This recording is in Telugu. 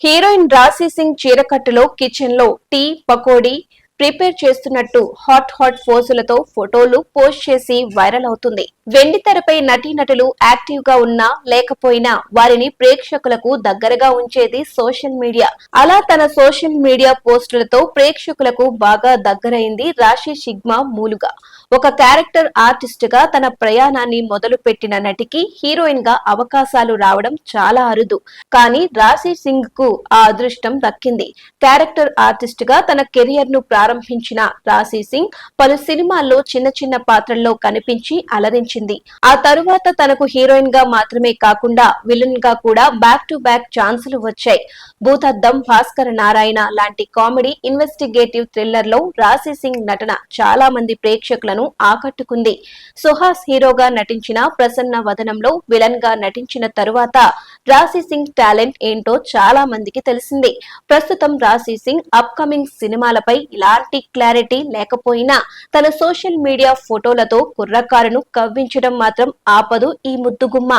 హీరోయిన్ రాశి సింగ్ చీరకట్టులో కిచెన్ లో టీ పకోడీ ప్రిపేర్ చేస్తున్నట్టు హాట్ పోజులతో ఫోటోలు పోస్ట్ చేసి వైరల్ అవుతుంది. వెండి తెరపై నటీనటులు యాక్టివ్ గా ఉన్నా లేకపోయినా వారిని ప్రేక్షకులకు దగ్గరగా ఉంచేది సోషల్ మీడియా. అలా తన సోషల్ మీడియా పోస్టులతో ప్రేక్షకులకు బాగా దగ్గరైంది రాశి సిగ్మా మూలుగా. ఒక క్యారెక్టర్ ఆర్టిస్ట్ గా తన ప్రయాణాన్ని మొదలు పెట్టిన నటికి హీరోయిన్ గా అవకాశాలు రావడం చాలా అరుదు. కానీ రాశి సింగ్ కు ఆ అదృష్టం దక్కింది. క్యారెక్టర్ ఆర్టిస్ట్ గా తన కెరియర్ ను ప్రారంభించిన రాశి సింగ్ పలు సినిమాల్లో చిన్న చిన్న పాత్రల్లో కనిపించి అలరించింది. ఆ తరువాత తనకు హీరోయిన్ గా మాత్రమే కాకుండా విలన్ గా కూడా బ్యాక్ టు బ్యాక్ ఛాన్సులు వచ్చాయి. భూతద్దం, భాస్కర నారాయణ లాంటి కామెడీ ఇన్వెస్టిగేటివ్ థ్రిల్లర్ లో రాశి సింగ్ నటన చాలా మంది ప్రేక్షకులను ఆకట్టుకుంది. సుహాస్ హీరోగా నటించిన ప్రసన్న వదనంలో విలన్ గా నటించిన తరువాత రాశి సింగ్ టాలెంట్ ఏంటో చాలా మందికి తెలిసింది. ప్రస్తుతం రాశి సింగ్ అప్ కమింగ్ సినిమాలపై ఇలాంటి క్లారిటీ లేకపోయినా తన సోషల్ మీడియా ఫోటోలతో కుర్రకారును కవ్వించడం మాత్రం ఆపదు ఈ ముద్దుగుమ్మ.